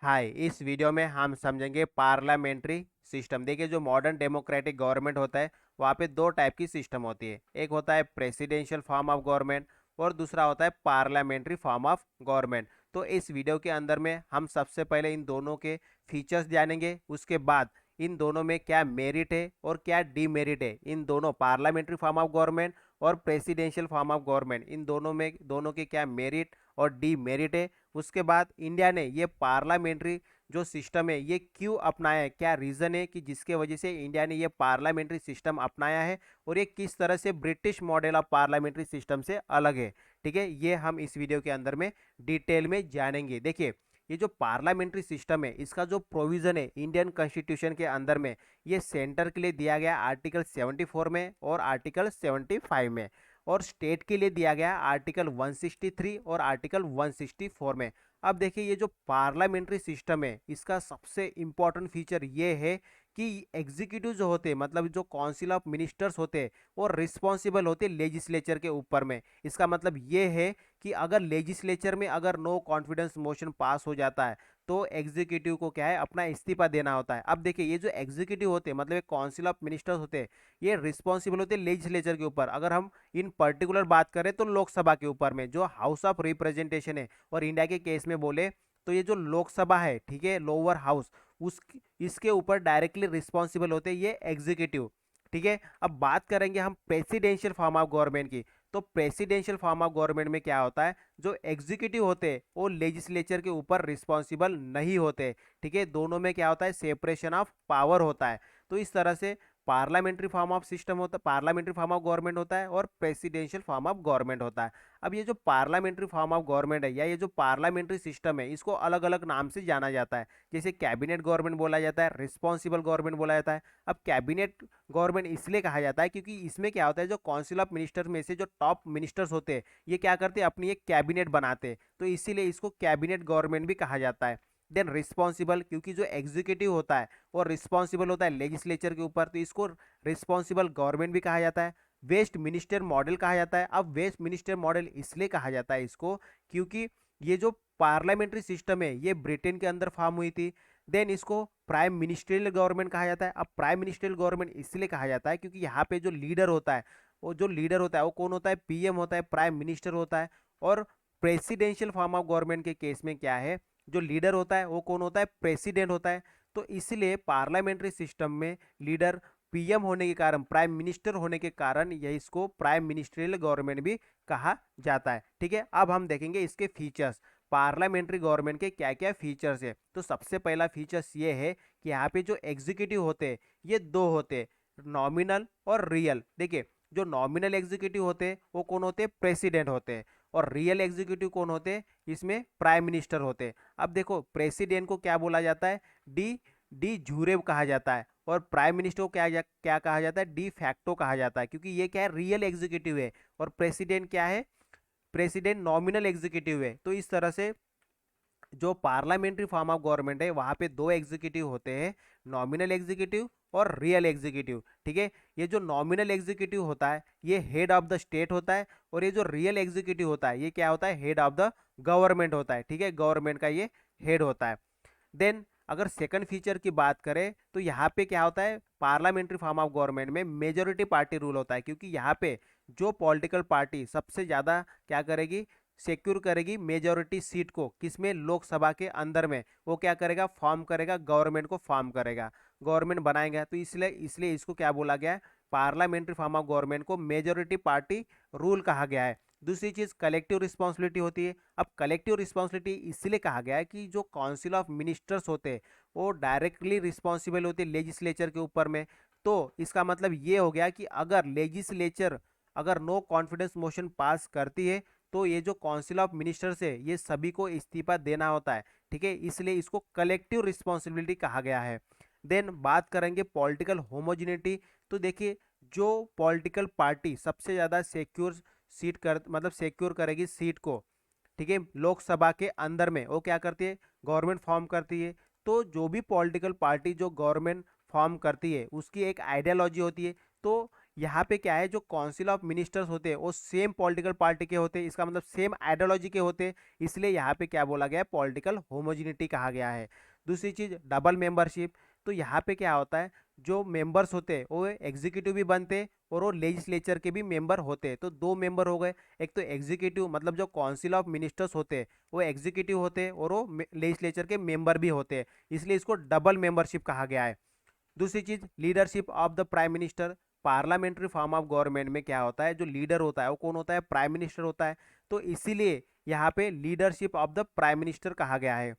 हाय, इस वीडियो में हम समझेंगे पार्लियामेंट्री सिस्टम। देखिए, जो मॉडर्न डेमोक्रेटिक गवर्नमेंट होता है वहाँ पे दो टाइप की सिस्टम होती है। एक होता है प्रेसिडेंशियल फॉर्म ऑफ गवर्नमेंट और दूसरा होता है पार्लियामेंट्री फॉर्म ऑफ गवर्नमेंट। तो इस वीडियो के अंदर में हम सबसे पहले इन दोनों के फीचर्स जानेंगे, उसके बाद इन दोनों में क्या मेरिट है और क्या डीमेरिट है। इन दोनों पार्लियामेंट्री फॉर्म ऑफ गवर्नमेंट और प्रेसिडेंशियल फॉर्म ऑफ गवर्नमेंट, इन दोनों के क्या मेरिट और डीमेरिट है। उसके बाद इंडिया ने ये पार्लियामेंट्री जो सिस्टम है ये क्यों अपनाया है, क्या रीज़न है कि जिसके वजह से इंडिया ने ये पार्लियामेंट्री सिस्टम अपनाया है और ये किस तरह से British model of parliamentary system से अलग है। ठीक है, ये हम इस वीडियो के अंदर में डिटेल में जानेंगे। देखिए, ये जो पार्लियामेंट्री सिस्टम है इसका जो प्रोविज़न है इंडियन कॉन्स्टिट्यूशन के अंदर में, ये सेंटर के लिए दिया गया आर्टिकल 74 में और आर्टिकल 75 में, और स्टेट के लिए दिया गया आर्टिकल 163 और आर्टिकल 164 में। अब देखिए, ये जो पार्लियामेंट्री सिस्टम है इसका सबसे इम्पोर्टेंट फीचर ये है कि एग्जीक्यूटिव जो होते हैं, मतलब जो काउंसिल ऑफ मिनिस्टर्स होते हैं, वो रिस्पॉन्सिबल होते हैं लेजिस्लेचर के ऊपर में। इसका मतलब ये है कि अगर लेजिस्लेचर में अगर नो कॉन्फिडेंस मोशन पास हो जाता है तो एग्जीक्यूटिव को क्या है, अपना इस्तीफा देना होता है। अब देखिए, ये जो एग्जीक्यूटिव होते हैं, मतलब काउंसिल ऑफ मिनिस्टर्स होते हैं, ये रिस्पॉन्सिबल होते हैं लेजिस्लेचर के ऊपर। अगर हम इन पर्टिकुलर बात करें तो लोकसभा के ऊपर में जो हाउस ऑफ रिप्रेजेंटेशन है, और इंडिया के केस में बोले तो ये जो लोकसभा है, ठीक है, लोअर हाउस, उस इसके ऊपर डायरेक्टली रिस्पॉन्सिबल होते हैं ये एग्जीक्यूटिव। ठीक है, अब बात करेंगे हम प्रेसिडेंशियल फॉर्म ऑफ गवर्नमेंट की। तो प्रेसिडेंशियल फॉर्म ऑफ गवर्नमेंट में क्या होता है, जो एग्जीक्यूटिव होते हैं वो लेजिस्लेचर के ऊपर रिस्पॉन्सिबल नहीं होते। ठीक है, दोनों में क्या होता है, सेपरेशन ऑफ पावर होता है। तो इस तरह से पार्लियामेंट्री फॉर्म ऑफ सिस्टम होता है, पार्लियामेंट्री फॉर्म ऑफ गवर्नमेंट होता है और प्रेसिडेंशियल फॉर्म ऑफ गवर्नमेंट होता है। अब ये जो पार्लियामेंट्री फॉर्म ऑफ गवर्नमेंट है या ये जो पार्लियामेंट्री सिस्टम है, इसको अलग अलग नाम से जाना जाता है। जैसे कैबिनेट गवर्नमेंट बोला जाता है, रिस्पॉन्सिबल गवर्नमेंट बोला जाता है। अब कैबिनेट गवर्नमेंट इसलिए कहा जाता है क्योंकि इसमें क्या होता है, जो काउंसिल ऑफ मिनिस्टर में से जो टॉप मिनिस्टर्स होते हैं ये क्या करते हैं, अपनी एक कैबिनेट बनाते हैं, तो इसीलिए इसको कैबिनेट गवर्नमेंट भी कहा जाता है। देन रिस्पॉन्सिबल, क्योंकि जो एग्जीक्यूटिव होता है वो रिस्पॉन्सिबल होता है लेजिस्लेचर के ऊपर, तो इसको रिस्पॉन्सिबल गवर्नमेंट भी कहा जाता है। वेस्ट मिनिस्टर मॉडल कहा जाता है। अब वेस्ट मिनिस्टर मॉडल इसलिए कहा जाता है इसको क्योंकि ये जो पार्लियामेंट्री सिस्टम है ये ब्रिटेन के अंदर फॉर्म हुई थी। देन इसको प्राइम मिनिस्ट्रियल गवर्नमेंट कहा जाता है। अब प्राइम मिनिस्ट्रियल गवर्नमेंट इसलिए कहा जाता है क्योंकि यहाँ पे जो लीडर होता है, वो जो लीडर होता है वो कौन होता है, पीएम होता है, प्राइम मिनिस्टर होता है। और प्रेसिडेंशियल फॉर्म ऑफ गवर्नमेंट के केस में क्या है, जो लीडर होता है वो कौन होता है, प्रेसिडेंट होता है। तो इसलिए पार्लियामेंट्री सिस्टम में लीडर पीएम होने के कारण, प्राइम मिनिस्टर होने के कारण, यह इसको प्राइम मिनिस्ट्रियल गवर्नमेंट भी कहा जाता है। ठीक है, अब हम देखेंगे इसके फीचर्स, पार्लियामेंट्री गवर्नमेंट के क्या क्या फीचर्स है। तो सबसे पहला फीचर्स ये है कि यहाँ पे जो एग्जीक्यूटिव होते हैं ये दो होते हैं, नॉमिनल और रियल। देखिए, जो नॉमिनल एग्जीक्यूटिव होते हैं वो कौन होते हैं, प्रेसिडेंट होते हैं, और रियल एग्जीक्यूटिव कौन होते हैं, इसमें प्राइम मिनिस्टर होते हैं। अब देखो, प्रेसिडेंट को क्या बोला जाता है, डी डी जूरे कहा जाता है, और प्राइम मिनिस्टर को क्या कहा जाता है, डी फैक्टो कहा जाता है, क्योंकि ये क्या है, रियल एग्जीक्यूटिव है। और प्रेसिडेंट क्या है, प्रेसिडेंट नॉमिनल एग्जीक्यूटिव है। तो इस तरह से जो पार्लियामेंट्री फॉर्म ऑफ गवर्नमेंट है वहां पे दो एग्जीक्यूटिव होते हैं, नॉमिनल एग्जीक्यूटिव और रियल एग्जीक्यूटिव। ठीक है, ये जो नॉमिनल एग्जीक्यूटिव होता है ये हेड ऑफ द स्टेट होता है, और ये जो रियल एग्जीक्यूटिव होता है ये क्या होता है, हेड ऑफ द गवर्नमेंट होता है। ठीक है, गवर्नमेंट का ये हेड होता है। देन अगर सेकंड फीचर की बात करें तो यहाँ पे क्या होता है, पार्लियामेंट्री फॉर्म ऑफ गवर्नमेंट में मेजोरिटी पार्टी रूल होता है, क्योंकि यहाँ पे जो पॉलिटिकल पार्टी सबसे ज़्यादा क्या करेगी, सिक्योर करेगी मेजोरिटी सीट को, किसमें, लोकसभा के अंदर में, वो क्या करेगा, फॉर्म करेगा, गवर्नमेंट को फॉर्म करेगा, गवर्नमेंट बनाएगा। तो इसलिए इसलिए इसको क्या बोला गया है, पार्लियामेंट्री फॉर्म ऑफ गवर्नमेंट को मेजोरिटी पार्टी रूल कहा गया है। दूसरी चीज कलेक्टिव रिस्पॉन्सिबिलिटी होती है। अब कलेक्टिव रिस्पॉन्सिबिलिटी इसलिए कहा गया है कि जो काउंसिल ऑफ मिनिस्टर्स होते हैं वो डायरेक्टली रिस्पॉन्सिबल होते हैं लेजिस्लेचर के ऊपर में। तो इसका मतलब ये हो गया कि अगर लेजिस्लेचर अगर नो कॉन्फिडेंस मोशन पास करती है तो ये जो काउंसिल ऑफ मिनिस्टर्स है ये सभी को इस्तीफा देना होता है। ठीक है, इसलिए इसको कलेक्टिव रिस्पॉन्सिबिलिटी कहा गया है। देन बात करेंगे पॉलिटिकल होमोजिनिटी। तो देखिए, जो पॉलिटिकल पार्टी सबसे ज़्यादा सिक्योर सीट कर, मतलब सिक्योर करेगी सीट को, ठीक है, लोकसभा के अंदर में, वो क्या करती है, गवर्नमेंट फॉर्म करती है। तो जो भी पॉलिटिकल पार्टी जो गवर्नमेंट फॉर्म करती है उसकी एक आइडियोलॉजी होती है। तो यहाँ पे क्या है, जो काउंसिल ऑफ मिनिस्टर्स होते हैं वो सेम पॉलिटिकल पार्टी के होते हैं, इसका मतलब सेम आइडियोलॉजी के होते हैं, इसलिए यहाँ पे क्या बोला गया है, पॉलिटिकल होमोजिनिटी कहा गया है। दूसरी चीज डबल मेंबरशिप, तो यहाँ पे क्या होता है, जो मेंबर्स होते हैं वो एग्जीक्यूटिव भी बनते हैं और वो लेजिस्लेचर के भी मेंबर होते हैं। तो दो मेंबर हो गए, एक तो एग्जीक्यूटिव मतलब जो काउंसिल ऑफ मिनिस्टर्स होते हैं वो एग्जीक्यूटिव होते हैं और वो लेजिस्लेचर के मेंबर भी होते हैं, इसलिए इसको डबल मेंबरशिप कहा गया है। दूसरी चीज leadership of the prime minister, parliamentary form of government में क्या होता है, जो लीडर होता है वो कौन होता है, प्राइम मिनिस्टर होता है, तो इसीलिए यहाँ पे leadership of the prime minister कहा गया है।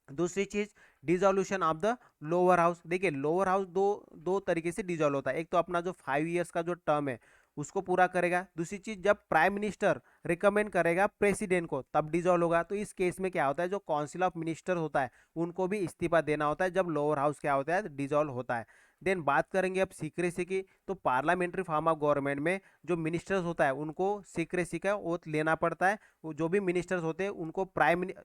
दूसरी चीज dissolution of the lower house, देखिए लोअर हाउस दो दो तरीके से डिजोल्व होता है, एक तो अपना जो 5 ईयर्स का जो टर्म है उसको पूरा करेगा, दूसरी चीज जब प्राइम मिनिस्टर रिकमेंड करेगा प्रेसिडेंट को तब डिजोल्व होगा। तो इस केस में क्या होता है, जो काउंसिल ऑफ मिनिस्टर होता है उनको भी इस्तीफा देना होता है जब लोअर हाउस क्या होता है, डिजोल्व होता है। देन बात करेंगे अब सीक्रेसी की, तो पार्लियामेंट्री फॉर्म ऑफ गवर्नमेंट में जो मिनिस्टर्स होता है उनको सीक्रेसी का ओथ लेना पड़ता है। वो जो भी मिनिस्टर्स होते हैं उनको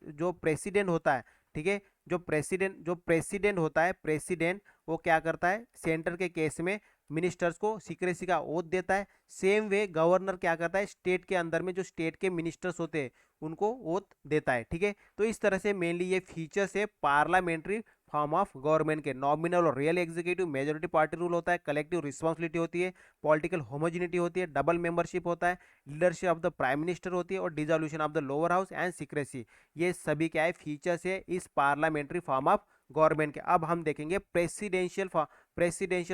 जो प्रेसिडेंट होता है, ठीक है, जो प्रेसिडेंट होता है, प्रेसिडेंट वो क्या करता है, सेंटर के केस में मिनिस्टर्स को सीक्रेसी का ओथ देता है। सेम वे गवर्नर क्या करता है, स्टेट के अंदर में जो स्टेट के मिनिस्टर्स होते हैं उनको ओथ देता है, ठीक है। तो इस तरह से मेनली ये फीचर्स है पार्लियामेंट्री फॉर्म ऑफ गवर्नमेंट के। नॉमिनल और real executive, majority party rule होता है, कलेक्टिव रिस्पॉन्सिबिलिटी होती है, पॉलिटिकल होमोजिनिटी होती है, डबल मेंबरशिप होता है, leadership of the prime minister होती है और dissolution of the lower house and secrecy, ये सभी क्या है, फीचर्स है इस पार्लियामेंट्री फॉर्म ऑफ गवर्नमेंट के। अब हम देखेंगे प्रेसिडेंशियल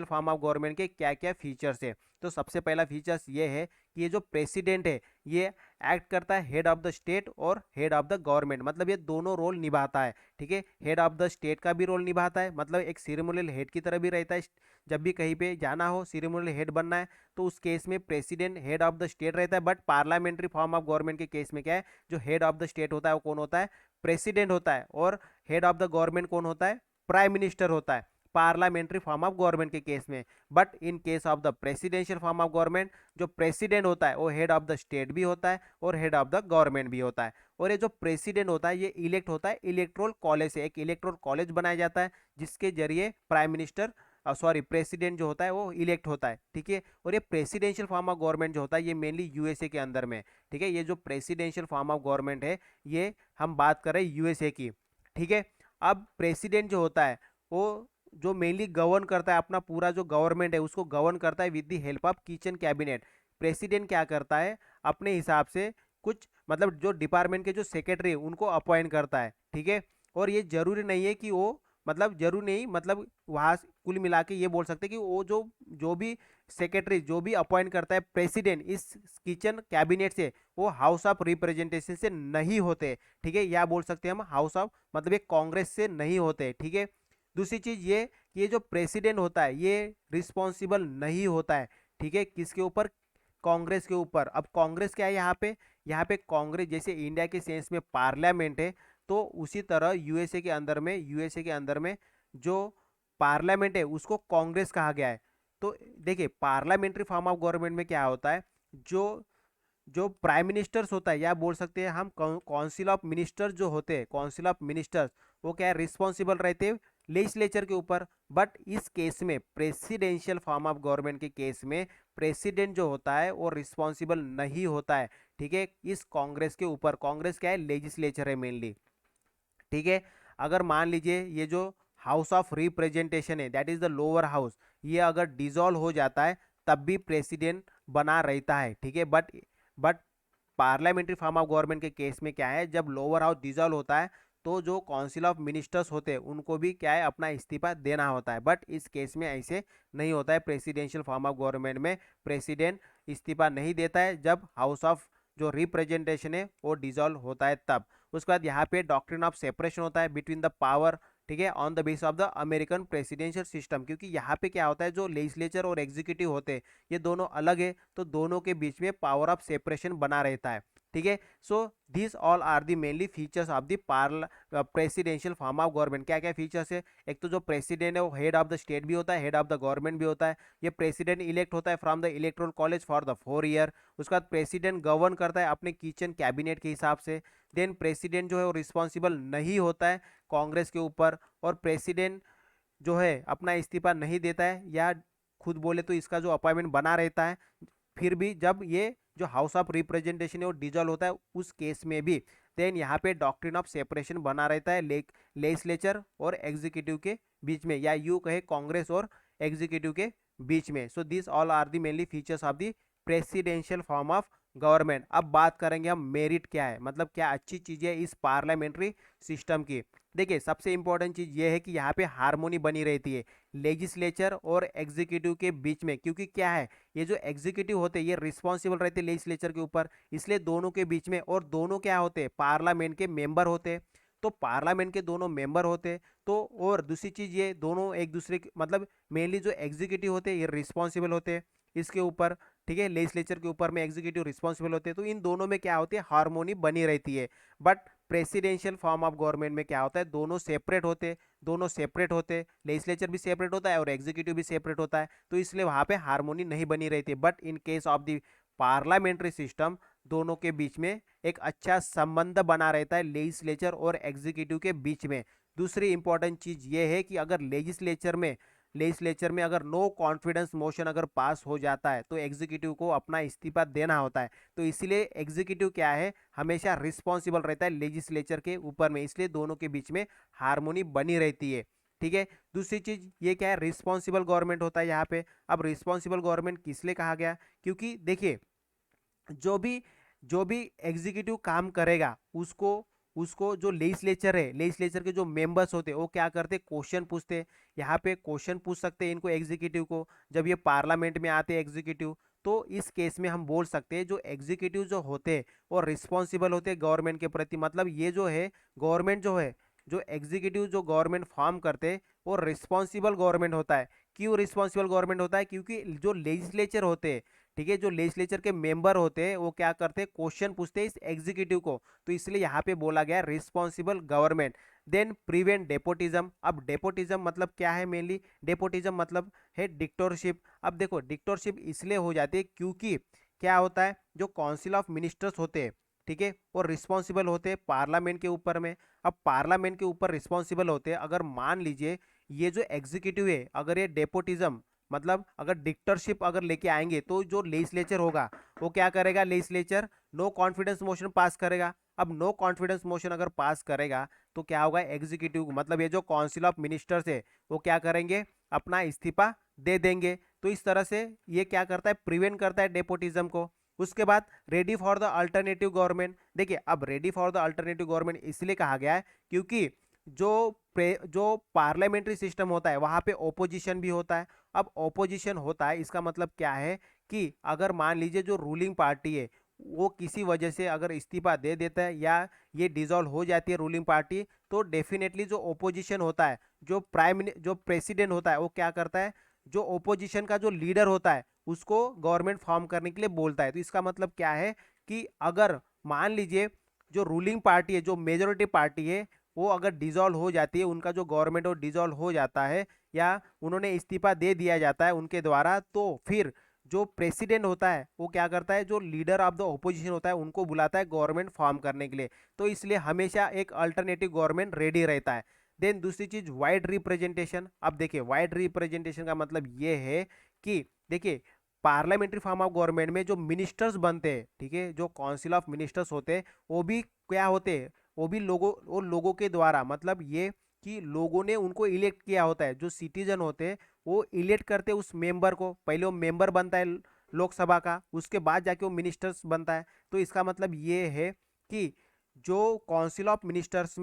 फॉर्म ऑफ गवर्नमेंट के क्या क्या फीचर्स है। तो सबसे पहला फीचर्स ये है कि ये जो प्रेसिडेंट है ये एक्ट करता है हेड ऑफ द स्टेट और हेड ऑफ द गवर्नमेंट, मतलब ये दोनों रोल निभाता है, ठीक है। हेड ऑफ द स्टेट का भी रोल निभाता है, मतलब एक सिरेमोनियल हेड की तरह भी रहता है। जब भी कहीं पे जाना हो, सिरेमोनियल हेड बनना है, तो उस केस में president head of the state रहता है। But parliamentary form of government के केस में क्या है, जो हेड ऑफ द स्टेट होता है वो कौन होता है, प्रेसिडेंट होता है, और हेड ऑफ द गवर्नमेंट कौन होता है, प्राइम मिनिस्टर होता है पार्लियामेंट्री फॉर्म ऑफ गवर्नमेंट के केस में। But in case of the presidential form of government, जो प्रेसिडेंट होता है वो हेड ऑफ द स्टेट भी होता है और हेड ऑफ द गवर्नमेंट भी होता है। और ये जो प्रेसिडेंट होता है ये इलेक्ट होता है इलेक्ट्रोल कॉलेज से, एक इलेक्ट्रोल कॉलेज बनाया जाता है जिसके जरिए प्राइम मिनिस्टर प्रेसिडेंट जो होता है वो इलेक्ट होता है, ठीक है। और ये प्रेसिडेंशियल फॉर्म ऑफ गवर्नमेंट जो होता है ये मेनली यूएसए के अंदर में, ठीक है। ये जो प्रेसिडेंशियल फॉर्म ऑफ गवर्नमेंट है ये हम बात कर रहे हैं यूएसए की, ठीक है। अब प्रेसिडेंट जो होता है वो जो मेनली गवर्न करता है, अपना पूरा जो गवर्नमेंट है उसको गवर्न करता है with the help of kitchen cabinet. President क्या करता है, अपने हिसाब से कुछ मतलब जो डिपार्टमेंट के जो सेक्रेटरी है उनको अपॉइंट करता है, ठीक है। और ये जरूरी नहीं है कि वो मतलब जरूरी नहीं, मतलब वहाँ कुल मिला के ये बोल सकते हैं कि वो जो जो भी सेक्रेटरी जो भी अपॉइंट करता है प्रेसिडेंट इस किचन कैबिनेट से, वो हाउस ऑफ रिप्रेजेंटेशन से नहीं होते, ठीक है। या बोल सकते हैं हम हाउस ऑफ मतलब ये कांग्रेस से नहीं होते, ठीक है। दूसरी चीज ये कि ये जो प्रेसिडेंट होता है ये रिस्पॉन्सिबल नहीं होता है, ठीक है, किसके ऊपर, कांग्रेस के ऊपर। अब कांग्रेस क्या है यहाँ पे कांग्रेस जैसे इंडिया के सेंस में पार्लियामेंट है, तो उसी तरह यूएसए के अंदर में जो पार्लियामेंट है उसको कांग्रेस कहा गया है। तो देखिए पार्लियामेंट्री फॉर्म ऑफ गवर्नमेंट में क्या होता है, जो जो प्राइम मिनिस्टर्स होता है या बोल सकते हैं हम काउंसिल ऑफ मिनिस्टर्स जो होते हैं, काउंसिल ऑफ मिनिस्टर्स वो क्या है, रिस्पॉन्सिबल रहते हैं लेजिस्लेचर के ऊपर। बट इस केस में प्रेसिडेंशियल फॉर्म ऑफ गवर्नमेंट के केस में प्रेसिडेंट जो होता है वो रिस्पॉन्सिबल नहीं होता है, ठीक है, इस कांग्रेस के ऊपर। कांग्रेस क्या है, लेजिस्लेचर है मेनली, ठीक है। अगर मान लीजिए ये जो हाउस ऑफ रिप्रेजेंटेशन है that is the lower house, ये अगर डिसॉल्व हो जाता है तब भी प्रेसिडेंट बना रहता है, ठीक है। But parliamentary form of government के केस में क्या है, जब लोअर हाउस डिसॉल्व होता है तो जो काउंसिल ऑफ मिनिस्टर्स होते हैं उनको भी क्या है अपना इस्तीफा देना होता है। बट इस केस में ऐसे नहीं होता है, प्रेसिडेंशियल फॉर्म ऑफ गवर्नमेंट में प्रेसिडेंट इस्तीफा नहीं देता है जब हाउस ऑफ जो रिप्रेजेंटेशन है वो डिसॉल्व होता है तब। उसके बाद यहाँ पे डॉक्ट्रिन ऑफ सेपरेशन होता है बिटवीन द पावर, ठीक है, on the base of the American presidential system, क्योंकि यहाँ पे क्या होता है जो लेजिस्लेचर और एग्जीक्यूटिव होते हैं ये दोनों अलग है, तो दोनों के बीच में पावर ऑफ सेपरेशन बना रहता है, ठीक है। So this all are the mainly features of the presidential form of government. क्या क्या फीचर्स है, एक तो जो प्रेसिडेंट है वो हेड ऑफ द स्टेट भी होता है, हेड ऑफ द गवर्नमेंट भी होता है। ये प्रेसिडेंट इलेक्ट होता है from the electoral college for the 4 year. उसके बाद प्रेसिडेंट गवर्न करता है अपने किचन कैबिनेट के हिसाब से। देन प्रेसिडेंट जो है वो रिस्पॉन्सिबल नहीं होता है कांग्रेस के ऊपर, और प्रेसिडेंट जो है अपना इस्तीफा नहीं देता है या खुद बोले तो इसका जो अपॉइंटमेंट बना रहता है, फिर भी जब ये जो हाउस ऑफ रिप्रेजेंटेशन है वो डिजॉल्व होता है उस केस में भी देन यहाँ पे डॉक्ट्रिन ऑफ सेपरेशन बना रहता है लेजिस्लेचर और एग्जीक्यूटिव के बीच में, या यूँ कहे कांग्रेस और एग्जीक्यूटिव के बीच में। So this all are the mainly features of the presidential form of government. अब बात करेंगे हम मेरिट क्या है, मतलब क्या अच्छी चीज़ है इस पार्लियामेंट्री सिस्टम की। देखिए सबसे इंपॉर्टेंट चीज़ ये है कि यहाँ पे हारमोनी बनी रहती है लेजिस्लेचर और एग्जीक्यूटिव के बीच में, क्योंकि क्या है ये जो एग्जीक्यूटिव होते हैं ये रिस्पॉन्सिबल रहते हैं लेजिस्लेचर के ऊपर, इसलिए दोनों के बीच में, और दोनों क्या होते हैं पार्लियामेंट के मेंबर होते हैं, तो पार्लियामेंट के दोनों मेंबर होते हैं तो, और दूसरी चीज़ ये दोनों एक दूसरे मतलब मेनली जो एग्जीक्यूटिव होते हैं ये रिस्पॉन्सिबल होते हैं इसके ऊपर, ठीक है, लेजिस्लेचर के ऊपर में एग्जीक्यूटिव रिस्पॉन्सिबल होते हैं, तो इन दोनों में क्या होती है हारमोनी बनी रहती है। But presidential form of government में क्या होता है दोनों सेपरेट होते, दोनों सेपरेट होते, लेजिस्लेचर भी सेपरेट होता है और एग्जीक्यूटिव भी सेपरेट होता है, तो इसलिए वहाँ पे हारमोनी नहीं बनी रहती। But in case of the parliamentary system दोनों के बीच में एक अच्छा संबंध बना रहता है लेजिस्लेचर और एग्जीक्यूटिव के बीच में। दूसरी इंपॉर्टेंट चीज़ ये है कि अगर लेजिस्लेचर में अगर नो कॉन्फिडेंस मोशन अगर पास हो जाता है तो एग्जीक्यूटिव को अपना इस्तीफा देना होता है, तो इसलिए एग्जीक्यूटिव क्या है हमेशा रिस्पॉन्सिबल रहता है लेजिस्लेचर के ऊपर में, इसलिए दोनों के बीच में हारमोनी बनी रहती है, ठीक है। दूसरी चीज ये क्या है रिस्पॉन्सिबल गवर्नमेंट होता है यहाँ पे। अब रिस्पॉन्सिबल गवर्नमेंट किस लिए कहा गया, क्योंकि देखिए जो भी एग्जीक्यूटिव काम करेगा उसको उसको जो लेजिस्लेचर है, लेजिस्लेचर के जो मेंबर्स होते हैं वो क्या करते क्वेश्चन पूछते हैं, यहाँ पे क्वेश्चन पूछ सकते हैं इनको एग्जीक्यूटिव को जब ये पार्लियामेंट में आते हैं एग्जीक्यूटिव, तो इस केस में हम बोल सकते हैं जो एग्जीक्यूटिव जो होते हैं वो रिस्पॉन्सिबल होते हैं गवर्नमेंट के प्रति, मतलब ये जो है गवर्नमेंट जो है जो एग्जीक्यूटिव जो गवर्नमेंट फॉर्म करते हैं वो रिस्पॉन्सिबल गवर्नमेंट होता है। क्यों रिस्पॉन्सिबल गवर्नमेंट होता है, क्योंकि जो लेजिस्लेचर होते हैं, ठीक है, जो लेजिस्लेचर के मेंबर होते हैं वो क्या करते हैं क्वेश्चन पूछते हैं इस एग्जीक्यूटिव को, तो इसलिए यहाँ पे बोला गया responsible government. Then prevent despotism. अब डेपोटिज्म मतलब क्या है, मेनली डेपोटिज्म मतलब है डिक्टेटरशिप। अब देखो डिक्टेटरशिप इसलिए हो जाती है क्योंकि क्या होता है जो काउंसिल ऑफ मिनिस्टर्स होते हैं, ठीक है, और रिस्पॉन्सिबल होते हैं पार्लियामेंट के ऊपर में। अब पार्लियामेंट के ऊपर रिस्पॉन्सिबल होते हैं, अगर मान लीजिए ये जो एग्जीक्यूटिव है अगर ये डेपोटिज्म मतलब अगर डिक्टेटरशिप अगर लेके आएंगे तो जो लेजिस्लेचर होगा वो क्या करेगा, legislature no confidence motion pass करेगा। अब नो कॉन्फिडेंस मोशन अगर पास करेगा तो क्या होगा एग्जीक्यूटिव मतलब ये जो काउंसिल ऑफ मिनिस्टर्स है वो क्या करेंगे अपना इस्तीफा दे देंगे, तो इस तरह से ये क्या करता है प्रिवेंट करता है डेपोटिज्म को। उसके बाद ready for the alternative government. देखिए अब ready for the alternative government इसलिए कहा गया है क्योंकि जो पार्लियामेंट्री सिस्टम होता है वहाँ पे ओपोजिशन भी होता है। अब ओपोजिशन होता है इसका मतलब क्या है कि अगर मान लीजिए जो रूलिंग पार्टी है वो किसी वजह से अगर इस्तीफा दे देता है या ये डिसॉल्व हो जाती है रूलिंग पार्टी, तो डेफिनेटली जो ओपोजिशन होता है जो प्रेसिडेंट होता है वो क्या करता है जो ओपोजिशन का जो लीडर होता है उसको गवर्नमेंट फॉर्म करने के लिए बोलता है। तो इसका मतलब क्या है कि अगर मान लीजिए जो रूलिंग पार्टी है जो मेजोरिटी पार्टी है वो अगर डिसॉल्व हो जाती है, उनका जो गवर्नमेंट वो डिसॉल्व हो जाता है या उन्होंने इस्तीफा दे दिया जाता है उनके द्वारा, तो फिर जो प्रेसिडेंट होता है वो क्या करता है जो लीडर ऑफ द ओपोजिशन होता है उनको बुलाता है गवर्नमेंट फॉर्म करने के लिए, तो इसलिए हमेशा एक अल्टरनेटिव गवर्नमेंट रेडी रहता है। देन दूसरी चीज वाइड रिप्रेजेंटेशन। अब देखिए वाइड रिप्रेजेंटेशन का मतलब ये है कि देखिए पार्लियामेंट्री फॉर्म ऑफ गवर्नमेंट में जो मिनिस्टर्स बनते हैं, ठीक है, जो काउंसिल ऑफ मिनिस्टर्स होते हैं वो भी क्या होते हैं वो भी लोगों के द्वारा, मतलब ये कि लोगों ने उनको इलेक्ट किया होता है, जो सिटीजन होते हैं वो इलेक्ट करते हैं उस मेंबर को, पहले वो मेंबर बनता है लोकसभा का, उसके बाद जाके वो मिनिस्टर्स बनता है। तो इसका मतलब ये है कि जो काउंसिल ऑफ मिनिस्टर्स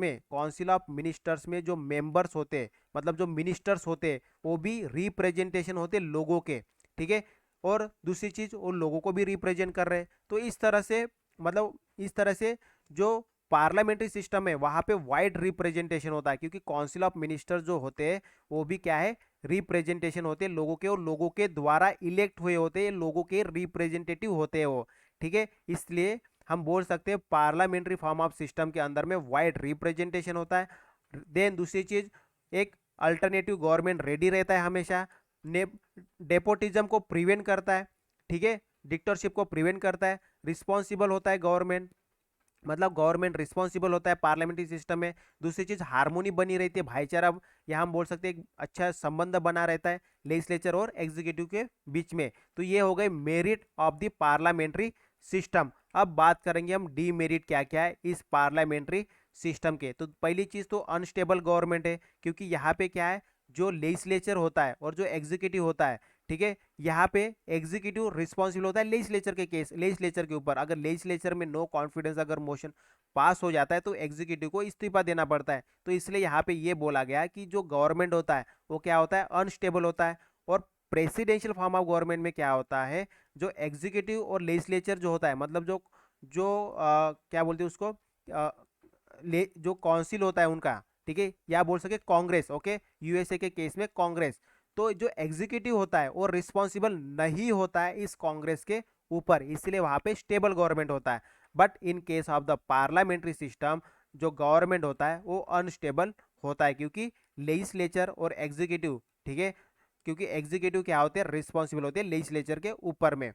में जो मेंबर्स होते हैं मतलब जो मिनिस्टर्स होते हैं वो भी रिप्रेजेंटेशन होते हैं लोगों के, ठीक है, और दूसरी चीज वो लोगों को भी रिप्रेजेंट कर रहे हैं। तो इस तरह से मतलब इस तरह से जो पार्लियामेंट्री सिस्टम है वहां पे वाइड रिप्रेजेंटेशन होता है क्योंकि काउंसिल ऑफ मिनिस्टर जो होते हैं वो भी क्या है रिप्रेजेंटेशन होते हैं लोगों के, और लोगों के द्वारा इलेक्ट हुए होते हैं, लोगों के रिप्रेजेंटेटिव होते हैं वो, ठीक है। इसलिए हम बोल सकते हैं पार्लियामेंट्री फॉर्म ऑफ सिस्टम के अंदर में वाइड रिप्रेजेंटेशन होता है। देन दूसरी चीज एक अल्टरनेटिव गवर्नमेंट रेडी रहता है हमेशा, डेपोटिज्म को प्रिवेंट करता है, ठीक है, डिक्टेटरशिप को प्रिवेंट करता है, रिस्पॉन्सिबल होता है गवर्नमेंट। मतलब गवर्नमेंट रिस्पॉन्सिबल होता है पार्लियामेंट्री सिस्टम में। दूसरी चीज हारमोनी बनी रहती है, भाईचारा, यहाँ हम बोल सकते हैं एक अच्छा संबंध बना रहता है लेजिस्लेचर और एग्जीक्यूटिव के बीच में। तो ये हो गए merit of the parliamentary system. अब बात करेंगे हम डीमेरिट क्या क्या है इस पार्लियामेंट्री सिस्टम के। तो पहली चीज तो अनस्टेबल गवर्नमेंट है, क्योंकि यहाँ पे क्या है, जो लेजिस्लेचर होता है और जो एग्जीक्यूटिव होता है, ठीक है, यहाँ पे एग्जीक्यूटिव रिस्पॉन्सिबल होता है लेजिस्लेचर के केस, लेजिस्लेचर के ऊपर। अगर लेजिस्लेचर में नो कॉन्फिडेंस अगर मोशन पास हो जाता है तो एग्जीक्यूटिव को इस्तीफा देना पड़ता है। तो इसलिए यहाँ पे ये बोला गया कि जो गवर्नमेंट होता है वो क्या होता है, अनस्टेबल होता है। और प्रेसिडेंशियल फॉर्म ऑफ गवर्नमेंट में क्या होता है, जो एग्जीक्यूटिव और लेजिस्लेचर जो होता है, मतलब जो जो क्या बोलते हैं उसको, जो काउंसिल होता है उनका, ठीक है, या बोल सके कांग्रेस, ओके, यूएसए के केस में कांग्रेस। तो जो एग्जीक्यूटिव होता है वो रिस्पॉन्सिबल नहीं होता है इस कांग्रेस के ऊपर, इसलिए वहां पे स्टेबल गवर्नमेंट होता है। But in case of the parliamentary system जो गवर्नमेंट होता है वो अनस्टेबल होता है, क्योंकि लेजिस्लेचर और एग्जीक्यूटिव, ठीक है, क्योंकि एग्जीक्यूटिव क्या होते हैं, रिस्पॉन्सिबल होते हैं लेजिस्लेचर के ऊपर में।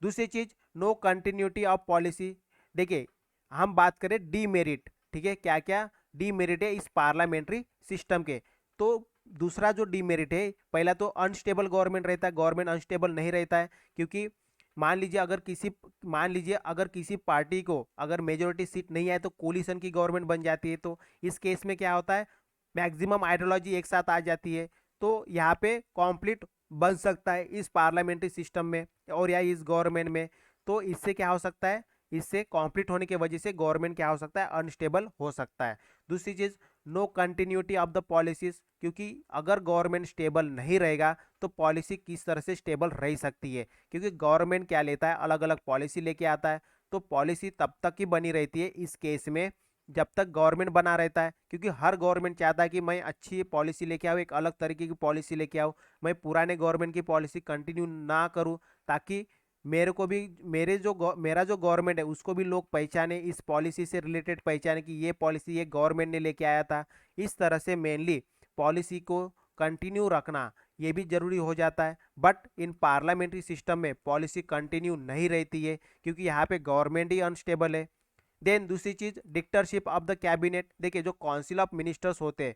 दूसरी चीज, नो कंटिन्यूटी ऑफ पॉलिसी। देखिए हम बात करें डीमेरिट, ठीक है, क्या क्या डीमेरिट है इस पार्लियामेंट्री सिस्टम के। तो दूसरा जो डीमेरिट है, पहला तो अनस्टेबल गवर्नमेंट रहता है, गवर्नमेंट अनस्टेबल नहीं रहता है, क्योंकि मान लीजिए अगर किसी पार्टी को अगर मेजोरिटी सीट नहीं आए तो कोलिशन की गवर्नमेंट बन जाती है। तो इस केस में क्या होता है, मैक्सिमम आइडियोलॉजी एक साथ आ जाती है। तो यहाँ पे कॉम्प्लीट बन सकता है इस पार्लियामेंट्री सिस्टम में और या इस गवर्नमेंट में। तो इससे क्या हो सकता है, इससे कॉम्प्लीट होने की वजह से गवर्नमेंट क्या हो सकता है, अनस्टेबल हो सकता है। दूसरी चीज, no continuity of the policies, क्योंकि अगर गवर्नमेंट स्टेबल नहीं रहेगा तो पॉलिसी किस तरह से स्टेबल रह सकती है, क्योंकि गवर्नमेंट क्या लेता है, अलग अलग पॉलिसी लेके आता है। तो पॉलिसी तब तक ही बनी रहती है इस केस में जब तक गवर्नमेंट बना रहता है, क्योंकि हर गवर्नमेंट चाहता है कि मैं अच्छी पॉलिसी लेके आऊँ, एक अलग तरीके की पॉलिसी लेके आऊँ, मैं पुराने गवर्नमेंट की पॉलिसी कंटिन्यू ना करूँ, ताकि मेरे को भी मेरा जो गवर्नमेंट है उसको भी लोग पहचाने, इस पॉलिसी से रिलेटेड पहचाने कि ये पॉलिसी ये गवर्नमेंट ने लेके आया था। इस तरह से मेनली पॉलिसी को कंटिन्यू रखना ये भी जरूरी हो जाता है। बट इन पार्लियामेंट्री सिस्टम में पॉलिसी कंटिन्यू नहीं रहती है, क्योंकि यहाँ पे गवर्नमेंट ही अनस्टेबल है। देन दूसरी चीज, डिक्टेटरशिप ऑफ द कैबिनेट। देखिए जो काउंसिल ऑफ मिनिस्टर्स होते हैं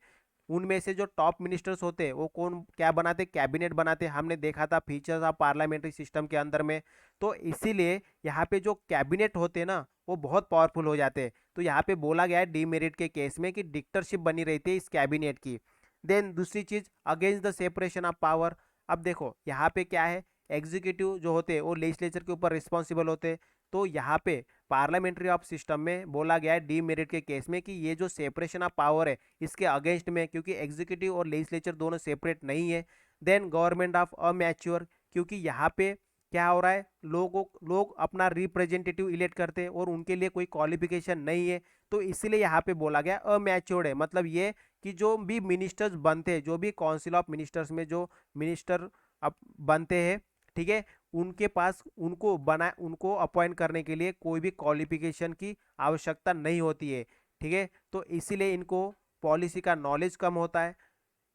उनमें से जो टॉप मिनिस्टर्स होते हैं वो कौन क्या बनाते, कैबिनेट बनाते, हमने देखा था फीचर्स ऑफ पार्लियामेंट्री सिस्टम के अंदर में। तो इसीलिए यहाँ पे जो कैबिनेट होते हैं ना वो बहुत पावरफुल हो जाते हैं। तो यहाँ पे बोला गया है डीमेरिट के केस में कि डिक्टेटरशिप बनी रहती है इस कैबिनेट की। देन दूसरी चीज, against the separation of power. अब देखो यहाँ पे क्या है, एग्जीक्यूटिव जो होते हैं वो लेजिस्लेचर के ऊपर रिस्पॉन्सिबल होते हैं। तो यहाँ पे पार्लियामेंट्री ऑफ सिस्टम में बोला गया है डीमेरिट के केस में कि ये जो सेपरेशन ऑफ पावर है इसके अगेंस्ट में, क्योंकि एग्जीक्यूटिव और लेजिस्लेचर दोनों सेपरेट नहीं है। देन गवर्नमेंट ऑफ अमैच्योर, क्योंकि यहाँ पे क्या हो रहा है, लोग अपना रिप्रेजेंटेटिव इलेक्ट करते हैं और उनके लिए कोई क्वालिफिकेशन नहीं है। तो इसलिए यहाँ पे बोला गया अमैच्योर्ड है, मतलब ये कि जो भी मिनिस्टर्स बनते हैं, जो भी काउंसिल ऑफ मिनिस्टर्स में जो मिनिस्टर अब बनते हैं, ठीक है, उनके पास उनको अपॉइंट करने के लिए कोई भी क्वालिफिकेशन की आवश्यकता नहीं होती है, ठीक है। तो इसीलिए इनको पॉलिसी का नॉलेज कम होता है,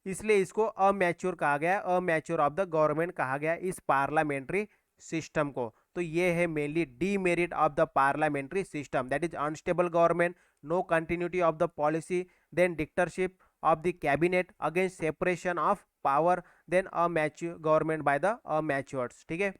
इसलिए इसको अमैच्योर कहा गया, अमैच्योर ऑफ द गवर्नमेंट कहा गया इस पार्लियामेंट्री सिस्टम को। तो ये है mainly demerit of the parliamentary system, that is unstable government, no continuity of the policy, then dictatorship of the cabinet, against separation of power, then amateur government by the amateurs, ठीक है।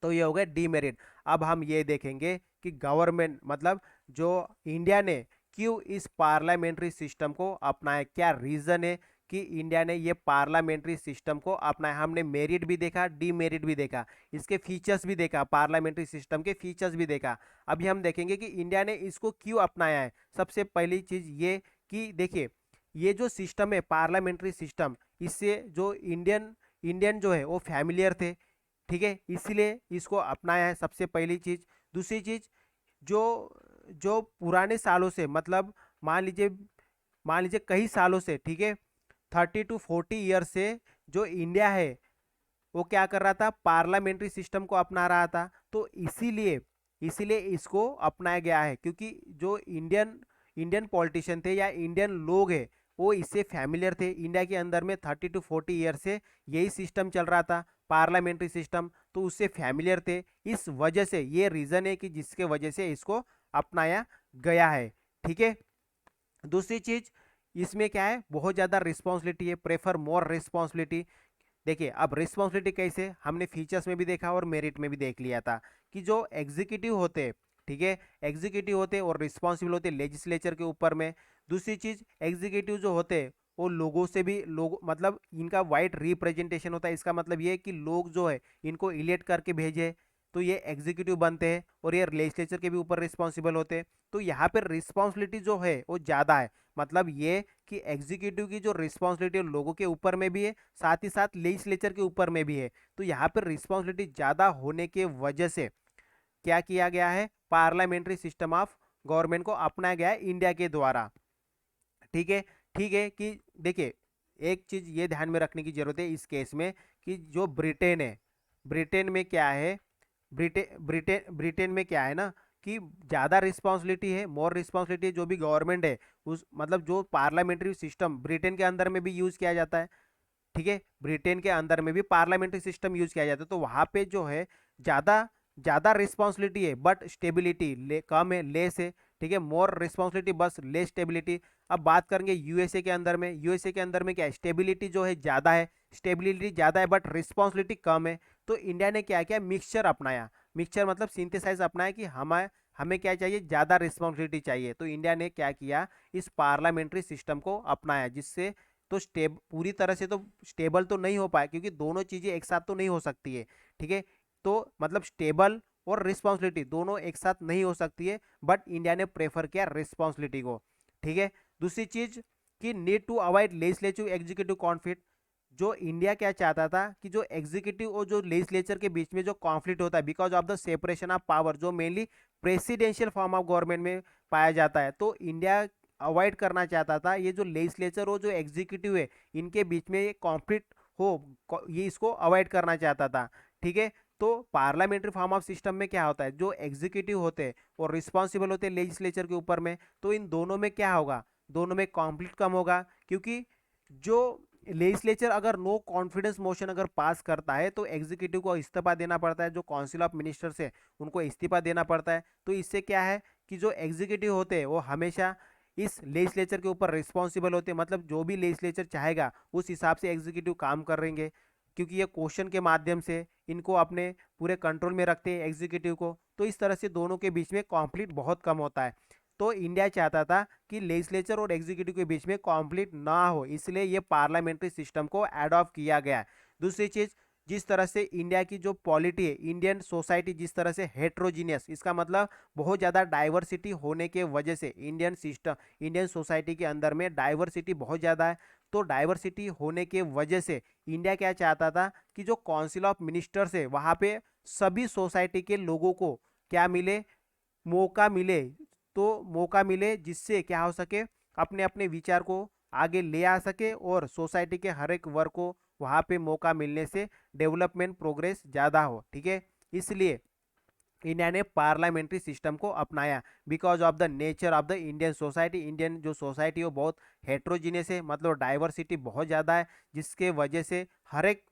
तो ये हो गया डीमेरिट। अब हम ये देखेंगे कि गवर्नमेंट मतलब जो इंडिया ने क्यों इस पार्लियामेंट्री सिस्टम को अपनाया, क्या रीजन है कि इंडिया ने ये पार्लियामेंट्री सिस्टम को अपनाया। हमने मेरिट भी देखा, डीमेरिट भी देखा, इसके फीचर्स भी देखा, पार्लियामेंट्री सिस्टम के फीचर्स भी देखा। अभी हम देखेंगे कि इंडिया ने इसको क्यों अपनाया है। सबसे पहली चीज ये कि देखिए ये जो सिस्टम है पार्लियामेंट्री सिस्टम, इससे जो इंडियन इंडियन जो है वो फैमिलियर थे, ठीक है, इसीलिए इसको अपनाया है, सबसे पहली चीज। दूसरी चीज, जो जो पुराने सालों से, मतलब मान लीजिए मान लीजिए कई सालों से, ठीक है, 30 to 40 ईयर से जो इंडिया है वो क्या कर रहा था, पार्लियामेंट्री सिस्टम को अपना रहा था। तो इसीलिए इसीलिए इसको अपनाया गया है, क्योंकि जो इंडियन इंडियन पॉलिटिशियन थे या इंडियन लोग हैं वो इससे फैमिलियर थे। इंडिया के अंदर में 30 to 40 ईयर से यही सिस्टम चल रहा था, पार्लियामेंट्री सिस्टम, तो उससे फैमिलियर थे। इस वजह से ये रीज़न है कि जिसके वजह से इसको अपनाया गया है। ठीक है। दूसरी चीज इसमें क्या है, बहुत ज्यादा रिस्पॉन्सिबिलिटी है, प्रेफर मोर रिस्पॉन्सिबिलिटी। देखिए अब रिस्पॉन्सिबिलिटी कैसे, हमने फीचर्स में भी देखा और मेरिट में भी देख लिया था कि जो एग्जीक्यूटिव होते हैं, ठीक है, एग्जीक्यूटिव होते हैं और रिस्पॉन्सिबल होते हैं लेजिस्लेचर के ऊपर में। दूसरी चीज एग्जीक्यूटिव जो होते हैं वो लोगों से भी, लोग मतलब इनका वाइड रिप्रेजेंटेशन होता है। इसका मतलब ये है कि लोग जो है इनको इलेक्ट करके भेजे तो ये एग्जीक्यूटिव बनते हैं और ये लेजिस्लेचर के भी ऊपर रिस्पॉन्सिबल होते हैं। तो यहाँ पर रिस्पॉन्सिबिलिटी जो है वो ज़्यादा है। मतलब ये कि एग्जीक्यूटिव की जो रिस्पॉन्सिबिलिटी लोगों के ऊपर में भी है, साथ ही साथ लेजिस्लेचर के ऊपर में भी है। तो यहाँ पर रिस्पॉन्सिबिलिटी ज़्यादा होने के वजह से क्या किया गया है, पार्लियामेंट्री सिस्टम ऑफ गवर्नमेंट को अपनाया गया है इंडिया के द्वारा। ठीक है। ठीक है कि देखिए एक चीज ये ध्यान में रखने की जरूरत है इस केस में कि जो ब्रिटेन है, ब्रिटेन में क्या है, ब्रिटेन ब्रिटेन ब्रिटेन में क्या है ना कि ज़्यादा रिस्पॉन्सिबिलिटी है, मोर रिस्पॉन्सिबिलिटी, जो भी गवर्नमेंट है उस मतलब जो पार्लियामेंट्री सिस्टम ब्रिटेन के अंदर में भी यूज़ किया जाता है। ठीक है, ब्रिटेन के अंदर में भी पार्लियामेंट्री सिस्टम यूज़ किया जाता है। तो वहाँ पे जो है ज़्यादा ज़्यादा रिस्पॉन्सिबिलिटी है बट स्टेबिलिटी कम है, लेस है। ठीक है, मोर रिस्पॉन्सिबिलिटी बस लेस स्टेबिलिटी। अब बात करेंगे यूएसए के अंदर में, यूएसए के अंदर में क्या है, स्टेबिलिटी जो है ज़्यादा है, स्टेबिलिटी ज़्यादा है बट रिस्पॉन्सिबिलिटी कम है। तो इंडिया ने क्या किया, मिक्सचर अपनाया, मिक्सचर मतलब सिंथेसाइज अपनाया कि हमें हमें क्या चाहिए, ज़्यादा रिस्पॉन्सिबिलिटी चाहिए। तो इंडिया ने क्या किया, इस पार्लियामेंट्री सिस्टम को अपनाया, जिससे तो पूरी तरह से तो स्टेबल तो नहीं हो पाया क्योंकि दोनों चीज़ें एक साथ तो नहीं हो सकती है। ठीक है, तो मतलब स्टेबल और रिस्पॉन्सिबिलिटी दोनों एक साथ नहीं हो सकती है, बट इंडिया ने प्रेफर किया रिस्पॉन्सिबिलिटी को। ठीक है। दूसरी चीज कि need to avoid legislative executive conflict. जो इंडिया क्या चाहता था कि जो एग्जीक्यूटिव और जो लेजिस्लेचर के बीच में जो कॉन्फ्लिक्ट होता है because of the separation of power, जो mainly presidential form of government में पाया जाता है, तो इंडिया अवॉइड करना चाहता था ये जो लेजिस्लेचर और जो एग्जीक्यूटिव है इनके बीच में ये कॉन्फ्लिक्ट हो, ये इसको अवॉइड करना चाहता था। ठीक है, तो पार्लियामेंट्री फॉर्म ऑफ सिस्टम में क्या होता है, जो एग्जीक्यूटिव होते हैं और रिस्पॉन्सिबल होते हैं लेजिस्लेचर के ऊपर में, तो इन दोनों में क्या होगा, दोनों में कॉन्फ्लिक्ट कम होगा। क्योंकि जो लेजिस्लेचर अगर नो कॉन्फिडेंस मोशन अगर पास करता है तो एग्जीक्यूटिव को इस्तीफा देना पड़ता है, जो काउंसिल ऑफ मिनिस्टर्स है उनको इस्तीफा देना पड़ता है। तो इससे क्या है कि जो एग्जीक्यूटिव होते हैं वो हमेशा इस लेजिस्लेचर के ऊपर रिस्पॉन्सिबल होते हैं, मतलब जो भी लेजिस्लेचर चाहेगा उस हिसाब से एग्जीक्यूटिव काम करेंगे, क्योंकि ये क्वेश्चन के माध्यम से इनको अपने पूरे कंट्रोल में रखते हैं एग्जीक्यूटिव को। तो इस तरह से दोनों के बीच में कॉन्फ्लिक्ट बहुत कम होता है। तो इंडिया चाहता था कि लेजिस्लेचर और एग्जीक्यूटिव के बीच में कॉन्फ्लिक्ट ना हो, इसलिए ये पार्लियामेंट्री सिस्टम को एडॉप्ट किया गया है। दूसरी चीज़, जिस तरह से इंडिया की जो पॉलिटी है, इंडियन सोसाइटी जिस तरह से हेट्रोजीनियस, इसका मतलब बहुत ज़्यादा डाइवर्सिटी होने के वजह से इंडियन सिस्टम, इंडियन सोसाइटी के अंदर में डाइवर्सिटी बहुत ज़्यादा है। तो डाइवर्सिटी होने के वजह से इंडिया क्या चाहता था कि जो काउंसिल ऑफ मिनिस्टर्स है वहाँ पे सभी सोसाइटी के लोगों को क्या मिले, मौका मिले। तो मौका मिले जिससे क्या हो सके, अपने अपने विचार को आगे ले आ सके और सोसाइटी के हर एक वर्ग को वहाँ पे मौका मिलने से डेवलपमेंट प्रोग्रेस ज़्यादा हो। ठीक है, इसलिए इंडिया ने पार्लियामेंट्री सिस्टम को अपनाया because of the nature of the Indian society. Indian जो सोसाइटी है वो बहुत हेट्रोजीनियस है, मतलब डाइवर्सिटी बहुत ज़्यादा है, जिसके वजह से हर एक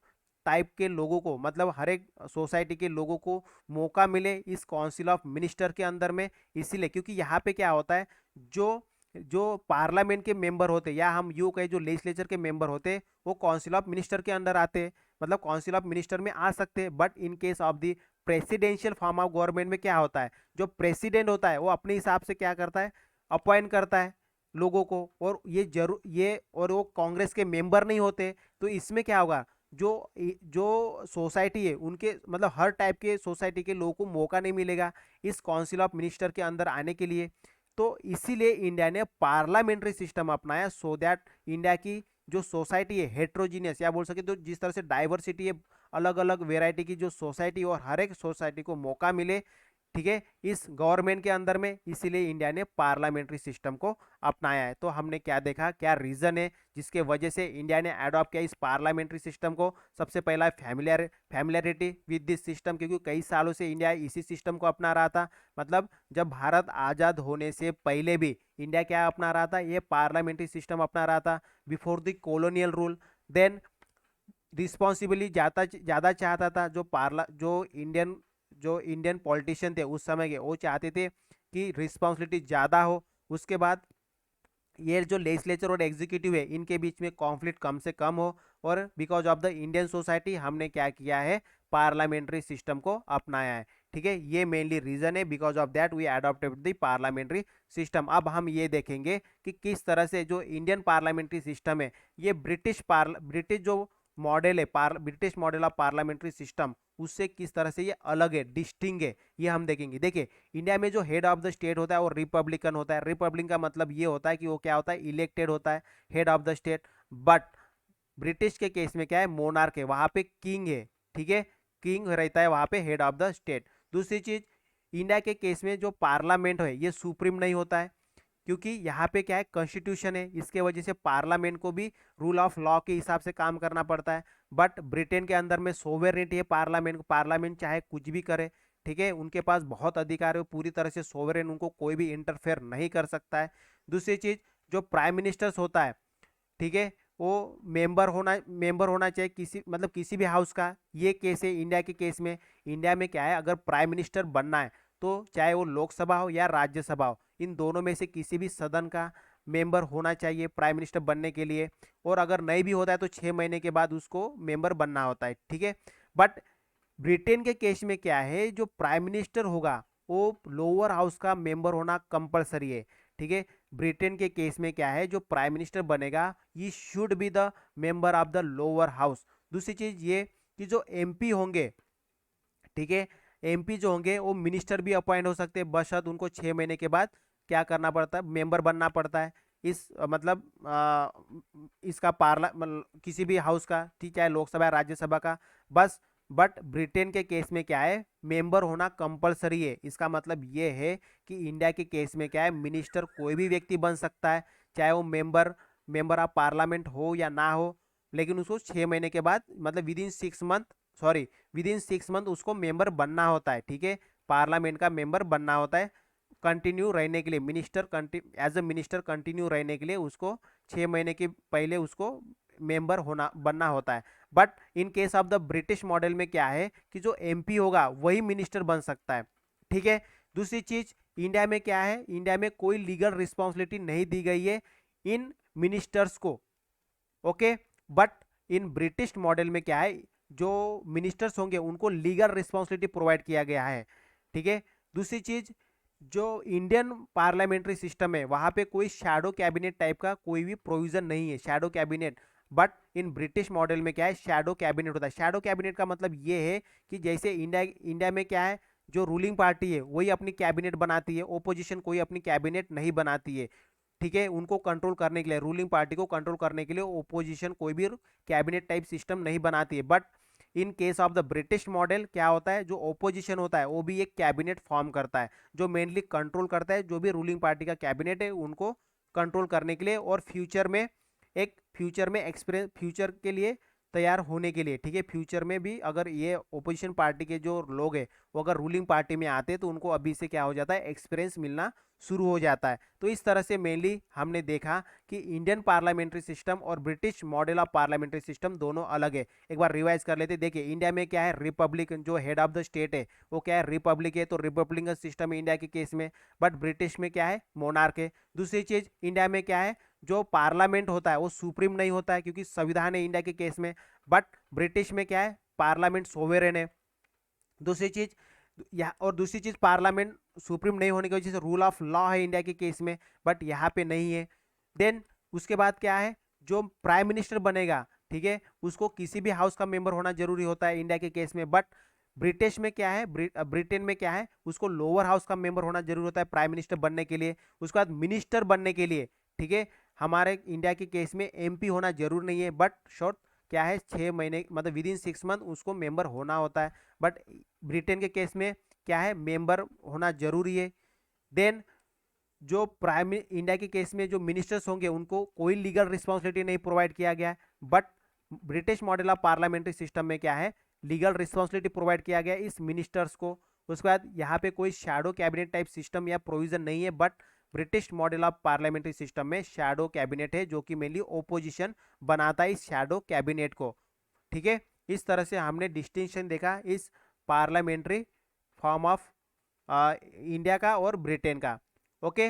टाइप के लोगों को, मतलब हर एक सोसाइटी के लोगों को मौका मिले इस काउंसिल ऑफ मिनिस्टर के अंदर में। इसीलिए क्योंकि यहाँ पे क्या होता है, जो जो पार्लियामेंट के मेंबर होते हैं या हम यूँ कहें जो लेजिस्लेचर के मेंबर होते हैं वो काउंसिल ऑफ मिनिस्टर के अंदर आते हैं, मतलब काउंसिल ऑफ मिनिस्टर में आ सकते हैं। But in case of the presidential form of government में क्या होता है, जो प्रेसिडेंट होता है वो अपने हिसाब से क्या करता है, अपॉइंट करता है लोगों को, और ये और वो कांग्रेस के मेंबर नहीं होते। तो इसमें क्या होगा, जो जो सोसाइटी है उनके मतलब हर टाइप के सोसाइटी के लोगों को मौका नहीं मिलेगा इस काउंसिल ऑफ मिनिस्टर के अंदर आने के लिए। तो इसीलिए इंडिया ने पार्लियामेंट्री सिस्टम अपनाया, सो दैट इंडिया की जो सोसाइटी है हेट्रोजीनियस, या बोल सके तो जिस तरह से डाइवर्सिटी है, अलग अलग वेराइटी की जो सोसाइटी और हर एक सोसाइटी को मौका मिले, ठीक है, इस गवर्नमेंट के अंदर में। इसीलिए इंडिया ने पार्लियामेंट्री सिस्टम को अपनाया है। तो हमने क्या देखा, क्या रीज़न है जिसके वजह से इंडिया ने अडॉप्ट किया इस पार्लियामेंट्री सिस्टम को। सबसे पहला फैमिलियरिटी विद दिस सिस्टम, क्योंकि कई सालों से इंडिया इसी सिस्टम को अपना रहा था। मतलब जब भारत आज़ाद होने से पहले भी इंडिया क्या अपना रहा था, ये पार्लियामेंट्री सिस्टम अपना रहा था before the colonial rule. Then responsibly ज़्यादा ज़्यादा चाहता था जो इंडियन पॉलिटिशियन थे उस समय के, वो चाहते थे की रिस्पॉन्सिबिलिटी ज़्यादा हो। उसके बाद ये जो लेजिस्लेचर और एग्जीक्यूटिव है इनके बीच में कॉन्फ्लिक्ट कम से कम हो। और because of the Indian society हमने क्या किया है, पार्लियामेंट्री सिस्टम को अपनाया है। ठीक है, ये मेनली रीजन है, because of that we adopted the parliamentary system. अब हम ये देखेंगे कि किस तरह से जो इंडियन पार्लियामेंट्री सिस्टम है ये ब्रिटिश जो मॉडल है, British model of parliamentary system, उससे किस तरह से ये अलग है, डिस्टिंग है, ये हम देखेंगे। देखिए, इंडिया में जो हेड ऑफ द स्टेट होता है वो रिपब्लिकन होता है। रिपब्लिकन का मतलब ये होता है कि वो क्या होता है, इलेक्टेड होता है head of the state. But British के केस में क्या है, मोनार्क है, वहां पे किंग है। ठीक है, किंग रहता है वहां पे हेड ऑफ द स्टेट। दूसरी चीज, इंडिया के केस में जो पार्लियामेंट है ये सुप्रीम नहीं होता है, क्योंकि यहाँ पे क्या है, कॉन्स्टिट्यूशन है, इसके वजह से पार्लियामेंट को भी रूल ऑफ लॉ के हिसाब से काम करना पड़ता है। बट ब्रिटेन के अंदर में सोवेरेनिटी है पार्लियामेंट, पार्लियामेंट चाहे कुछ भी करे। ठीक है, उनके पास बहुत अधिकार है, पूरी तरह से सोवरेन, उनको कोई भी इंटरफेयर नहीं कर सकता है। दूसरी चीज, जो प्राइम मिनिस्टर्स होता है, ठीक है, वो मेंबर होना चाहिए किसी, मतलब किसी भी हाउस का। ये केस है इंडिया के केस में। इंडिया में क्या है, अगर प्राइम मिनिस्टर बनना है तो चाहे वो लोकसभा हो या राज्यसभा हो, इन दोनों में से किसी भी सदन का मेंबर होना चाहिए प्राइम मिनिस्टर बनने के लिए। और अगर नहीं भी होता है तो 6 महीने के बाद उसको मेंबर बनना होता है। ठीक है, बट ब्रिटेन के केस में क्या है, जो प्राइम मिनिस्टर होगा वो लोअर हाउस का मेंबर होना कंपलसरी है। ठीक है, ब्रिटेन के केस में क्या है, जो प्राइम मिनिस्टर बनेगा ये should be the member of the lower house. दूसरी चीज ये कि जो एमपी होंगे, ठीक है, एमपी जो होंगे वो मिनिस्टर भी अपॉइंट हो सकते हैं, बशर्ते उनको 6 महीने के बाद क्या करना पड़ता है, मेंबर बनना पड़ता है। इस मतलब इसका किसी भी हाउस का, ठीक है, लोकसभा या राज्यसभा का, बस। बट ब्रिटेन के केस में क्या है, मेंबर होना कंपलसरी है। इसका मतलब ये है कि इंडिया के केस में क्या है, मिनिस्टर कोई भी व्यक्ति बन सकता है, चाहे वो मेंबर ऑफ पार्लियामेंट हो या ना हो, लेकिन उसको 6 महीने के बाद, मतलब विद इन 6 मंथ उसको मेंबर बनना होता है। ठीक है, पार्लियामेंट का मेंबर बनना होता है कंटिन्यू रहने के लिए, एज अ मिनिस्टर कंटिन्यू रहने के लिए उसको 6 महीने के पहले उसको मेंबर बनना होता है। But in case of the British model में क्या है कि जो एमपी होगा वही मिनिस्टर बन सकता है। ठीक है, दूसरी चीज, इंडिया में क्या है, इंडिया में कोई लीगल रिस्पॉन्सिबिलिटी नहीं दी गई है इन मिनिस्टर्स को। Okay, but in British model में क्या है, जो मिनिस्टर्स होंगे उनको लीगल रिस्पॉन्सिबिलिटी प्रोवाइड किया गया है। ठीक है, दूसरी चीज, जो इंडियन पार्लियामेंट्री सिस्टम है वहां पे कोई शैडो कैबिनेट टाइप का कोई भी प्रोविजन नहीं है, shadow cabinet. But in British model में क्या है, शैडो कैबिनेट होता है। शैडो कैबिनेट का मतलब ये है कि जैसे इंडिया में क्या है, जो रूलिंग पार्टी है वही अपनी कैबिनेट बनाती है, ओपोजिशन कोई अपनी कैबिनेट नहीं बनाती है। ठीक है, उनको कंट्रोल करने के लिए, रूलिंग पार्टी को कंट्रोल करने के लिए ओपोजिशन कोई भी कैबिनेट टाइप सिस्टम नहीं बनाती है। But in case of the British model क्या होता है, जो ओपोजिशन होता है वो भी एक कैबिनेट फॉर्म करता है, जो मेनली कंट्रोल करता है जो भी रूलिंग पार्टी का कैबिनेट है उनको कंट्रोल करने के लिए, और फ्यूचर में एक्सपीरियंस, फ्यूचर के लिए तैयार होने के लिए। ठीक है, फ्यूचर में भी अगर ये ओपोजिशन पार्टी के जो लोग हैं वो अगर रूलिंग पार्टी में आते हैं तो उनको अभी से क्या हो जाता है, एक्सपीरियंस मिलना शुरू हो जाता है। तो इस तरह से मेनली हमने देखा कि इंडियन पार्लियामेंट्री सिस्टम और British model of parliamentary system दोनों अलग है। एक बार रिवाइज कर लेते। देखिए, इंडिया में क्या है, रिपब्लिक, जो हेड ऑफ द स्टेट है वो क्या है, रिपब्लिक है, तो रिपब्लिकन सिस्टम है इंडिया के केस में। बट ब्रिटिश में क्या है, मोनार्क है। दूसरी चीज, इंडिया में क्या है, जो पार्लियामेंट होता है वो सुप्रीम नहीं होता है, क्योंकि संविधान है इंडिया के केस में। बट ब्रिटिश में क्या है, पार्लियामेंट सोवेरेन है। दूसरी चीज, और दूसरी चीज, पार्लियामेंट सुप्रीम नहीं होने की वजह से रूल ऑफ लॉ है इंडिया के केस में, बट यहाँ पे नहीं है। देन उसके बाद क्या है, जो प्राइम मिनिस्टर बनेगा, ठीक है, उसको किसी भी हाउस का मेंबर होना जरूरी होता है इंडिया के केस में। बट ब्रिटिश में क्या है, ब्रिटेन में क्या है, उसको लोअर हाउस का मेंबर होना जरूरी होता है प्राइम मिनिस्टर बनने के लिए। उसके बाद मिनिस्टर बनने के लिए, ठीक है, हमारे इंडिया के केस में एमपी होना जरूर नहीं है, बट शॉर्ट क्या है, 6 महीने, मतलब विद इन 6 मंथ उसको मेंबर होना होता है। बट ब्रिटेन के केस में क्या है, मेंबर होना जरूरी है। देन जो प्राइम इंडिया के केस में जो मिनिस्टर्स होंगे उनको कोई लीगल रिस्पॉन्सिबिलिटी नहीं प्रोवाइड किया गया है। But British model of parliamentary system में क्या है, लीगल रिस्पॉन्सिबिलिटी प्रोवाइड किया गया है इस मिनिस्टर्स को। उसके बाद यहाँ पे कोई शैडो कैबिनेट टाइप सिस्टम या प्रोविजन नहीं है। But British model of parliamentary system में शैडो कैबिनेट है, जो कि मेनली ओपोजिशन बनाता है इस शैडो कैबिनेट को। ठीक है, इस तरह से हमने डिस्टिंक्शन देखा इस पार्लियामेंट्री फॉर्म ऑफ इंडिया का और ब्रिटेन का। ओके,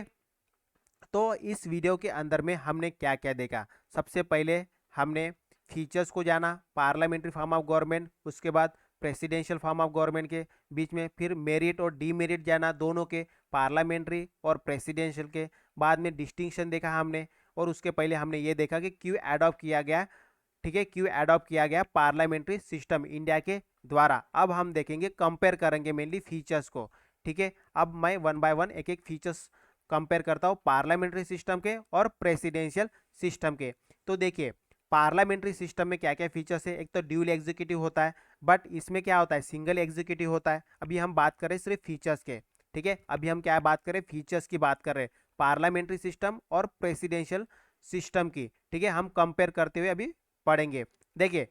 तो इस वीडियो के अंदर में हमने क्या क्या देखा। सबसे पहले हमने फीचर्स को जाना, पार्लियामेंट्री फॉर्म ऑफ गवर्नमेंट, उसके बाद प्रेसिडेंशियल फॉर्म ऑफ गवर्नमेंट के बीच में, फिर मेरिट और डीमेरिट जाना दोनों के, पार्लियामेंट्री और प्रेसिडेंशियल के। बाद में डिस्टिंक्शन देखा हमने, और उसके पहले हमने ये देखा कि क्यों अडॉप्ट किया गया, ठीक है, क्यों अडॉप्ट किया गया पार्लियामेंट्री सिस्टम इंडिया के द्वारा। अब हम देखेंगे, कंपेयर करेंगे मेनली फीचर्स को। ठीक है, अब मैं वन बाय वन एक एक फीचर्स कंपेयर करता हूँ पार्लियामेंट्री सिस्टम के और प्रेसिडेंशियल सिस्टम के। तो देखिए, पार्लियामेंट्री सिस्टम में क्या क्या फीचर्स है। एक तो ड्यूल एग्जीक्यूटिव होता है, बट इसमें क्या होता है, सिंगल एग्जीक्यूटिव होता है। अभी हम बात करें सिर्फ फीचर्स के, ठीक है, अभी हम क्या बात करें, फीचर्स की बात कर रहे हैं, पार्लियामेंट्री सिस्टम और प्रेसिडेंशियल सिस्टम की। ठीक है, हम कंपेयर करते हुए अभी पढ़ेंगे। देखिए,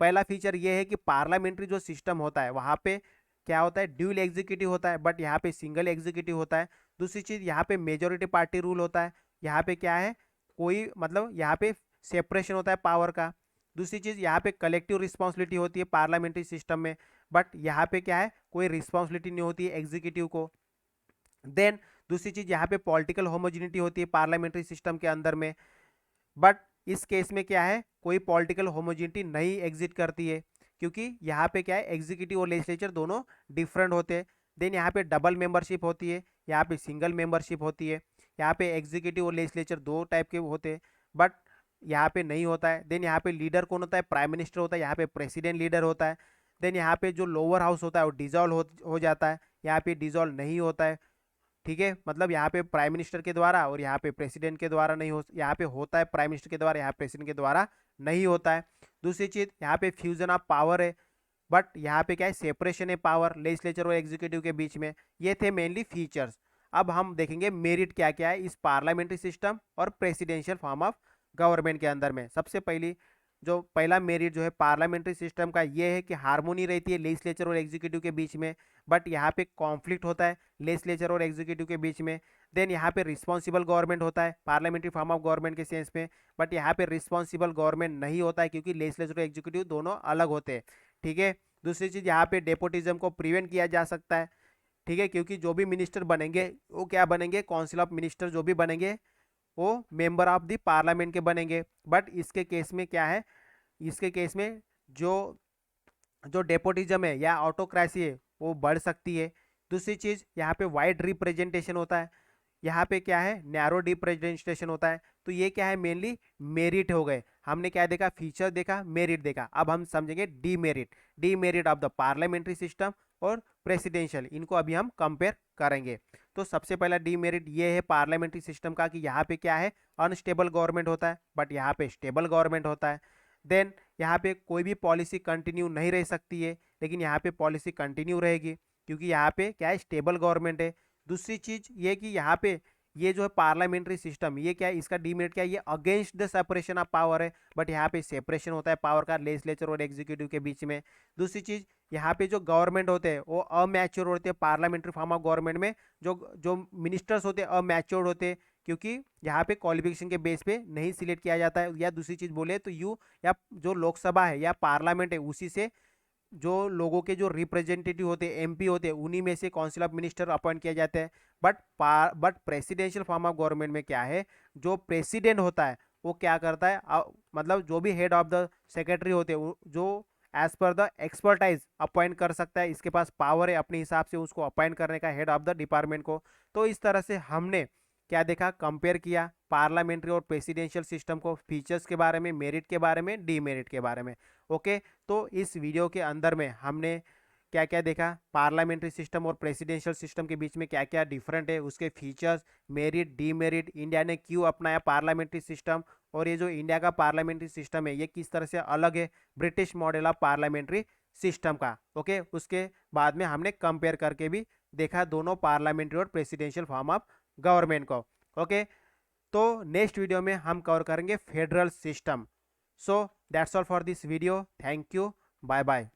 पहला फीचर ये है कि पार्लियामेंट्री जो सिस्टम होता है वहाँ पे क्या होता है, ड्यूल एग्जीक्यूटिव होता है, बट यहाँ पे सिंगल एग्जीक्यूटिव होता है। दूसरी चीज़, यहाँ पे मेजोरिटी पार्टी रूल होता है। यहाँ पे क्या है, कोई मतलब यहाँ पे सेपरेशन होता है पावर का। दूसरी चीज़, यहाँ पे कलेक्टिव रिस्पॉन्सिबिलिटी होती है पार्लियामेंट्री सिस्टम में, बट यहाँ पे क्या है, कोई रिस्पॉन्सिबिलिटी नहीं होती है एग्जीक्यूटिव को। देन दूसरी चीज़, यहाँ पे पॉलिटिकल होमोजिनिटी होती है पार्लियामेंट्री सिस्टम के अंदर में, बट इस केस में क्या है, कोई पॉलिटिकल होमोजिनिटी नहीं एग्जिट करती है, क्योंकि यहाँ पे क्या है, एग्जीक्यूटिव और लेजिस्लेचर दोनों डिफरेंट होते हैं। देन यहाँ पे डबल मेंबरशिप होती है, यहाँ पे सिंगल मेंबरशिप होती है। यहाँ पे एग्जीक्यूटिव और लेजिस्लेचर दो टाइप के होते हैं, बट यहाँ पे नहीं होता है। देन यहाँ पे लीडर कौन होता है, प्राइम मिनिस्टर होता है, यहाँ पे प्रेसिडेंट लीडर होता है। देन यहाँ पे जो लोअर हाउस होता है वो डिजॉल्व हो जाता है, यहाँ पे डिजॉल्व नहीं होता है। ठीक है, मतलब यहाँ पे प्राइम मिनिस्टर के द्वारा और यहाँ पे प्रेसिडेंट के द्वारा नहीं हो, यहाँ पे होता है प्राइम मिनिस्टर के द्वारा, यहाँ प्रेसिडेंट के द्वारा नहीं होता है। दूसरी चीज़, यहाँ पे फ्यूजन ऑफ पावर है, बट यहाँ पे क्या है, सेपरेशन है पावर लेजिस्लेचर और एग्जीक्यूटिव के बीच में। ये थे मेनली फीचर्स। अब हम देखेंगे मेरिट क्या क्या है इस पार्लियामेंट्री सिस्टम और प्रेसिडेंशियल फॉर्म ऑफ गवर्नमेंट के अंदर में। सबसे पहली जो पहला मेरिट जो है पार्लियामेंट्री सिस्टम का, ये है कि हार्मोनी रहती है लेजिस्लेचर और एग्जीक्यूटिव के बीच में, बट यहाँ पे कॉन्फ्लिक्ट होता है लेजिस्लेचर और एग्जीक्यूटिव के बीच में। देन यहाँ पे रिस्पॉन्सिबल गवर्नमेंट होता है पार्लियामेंट्री फॉर्म ऑफ गवर्नमेंट के सेंस में, बट यहाँ पे रिस्पॉन्सिबल गवर्नमेंट नहीं होता है, क्योंकि लेजिस्लेचर और एग्जीक्यूटिव दोनों अलग होते हैं। ठीक है, दूसरी चीज़, यहाँ पे डेपोटिज्म को प्रिवेंट किया जा सकता है। ठीक है, क्योंकि जो भी मिनिस्टर बनेंगे वो क्या बनेंगे, काउंसिल ऑफ मिनिस्टर जो भी बनेंगे वो मेंबर ऑफ द पार्लियामेंट के बनेंगे। बट इसके केस में क्या है, इसके केस में जो जो डेपोटिज्म है या ऑटोक्रेसी है वो बढ़ सकती है। दूसरी चीज़, यहाँ पे वाइड रिप्रेजेंटेशन होता है, यहाँ पे क्या है, नैरो रिप्रेजेंटेशन होता है। तो ये क्या है, मेनली मेरिट हो गए। हमने क्या देखा, फीचर देखा, मेरिट देखा। अब हम समझेंगे demerit, demerit of the parliamentary system और प्रेसिडेंशियल, इनको अभी हम कंपेयर करेंगे। तो सबसे पहला डीमेरिट ये है पार्लियामेंट्री सिस्टम का, कि यहाँ पे क्या है, अनस्टेबल गवर्नमेंट होता है, बट यहाँ पे स्टेबल गवर्नमेंट होता है। देन यहाँ पे कोई भी पॉलिसी कंटिन्यू नहीं रह सकती है, लेकिन यहाँ पे पॉलिसी कंटिन्यू रहेगी, क्योंकि यहाँ पे क्या है, स्टेबल गवर्नमेंट है। दूसरी चीज़ ये कि यहाँ पे ये जो है पार्लियामेंट्री सिस्टम, ये क्या है, इसका डीमेरिट क्या है, ये against the separation of power है, बट यहाँ पे सेपरेशन होता है पावर का लेजिस्लेचर और एग्जीक्यूटिव के बीच में। दूसरी चीज़, यहाँ पे जो गवर्नमेंट होते हैं वो अमैच्योर होते हैं पार्लियामेंट्री फॉर्म ऑफ गवर्नमेंट में, जो जो मिनिस्टर्स होते हैं अमैच्योर्ड होते हैं, क्योंकि यहाँ पे क्वालिफिकेशन के बेस पे नहीं सिलेक्ट किया जाता है। या दूसरी चीज़ बोले तो यू या जो लोकसभा है या पार्लियामेंट है उसी से जो लोगों के जो रिप्रेजेंटेटिव होते हैं, एमपी होते हैं, उन्हीं में से काउंसिल ऑफ मिनिस्टर अपॉइंट किया जाता है। But presidential form of government में क्या है, जो प्रेसिडेंट होता है वो क्या करता है, मतलब जो भी हेड ऑफ द सेक्रेटरी होते हैं जो as per the expertise appoint कर सकता है, इसके पास पावर है अपने हिसाब से उसको अपॉइंट करने का हेड ऑफ द डिपार्टमेंट को। तो इस तरह से हमने क्या देखा, कंपेयर किया पार्लियामेंट्री और प्रेसिडेंशियल सिस्टम को, फीचर्स के बारे में, मेरिट के बारे में, डीमेरिट के बारे में। ओके, तो इस वीडियो के अंदर में हमने क्या क्या देखा, पार्लियामेंट्री सिस्टम और प्रेसिडेंशियल सिस्टम के बीच में क्या क्या डिफरेंट है, उसके फीचर्स, मेरिट, डीमेरिट, इंडिया ने क्यों अपनाया पार्लियामेंट्री सिस्टम, और ये जो इंडिया का पार्लियामेंट्री सिस्टम है ये किस तरह से अलग है British model of parliamentary system का। ओके, उसके बाद में हमने कंपेयर करके भी देखा दोनों पार्लियामेंट्री और प्रेसिडेंशियल फॉर्म ऑफ गवर्नमेंट को। ओके, तो नेक्स्ट वीडियो में हम कवर करेंगे federal system. So that's all for this video, thank you, bye bye.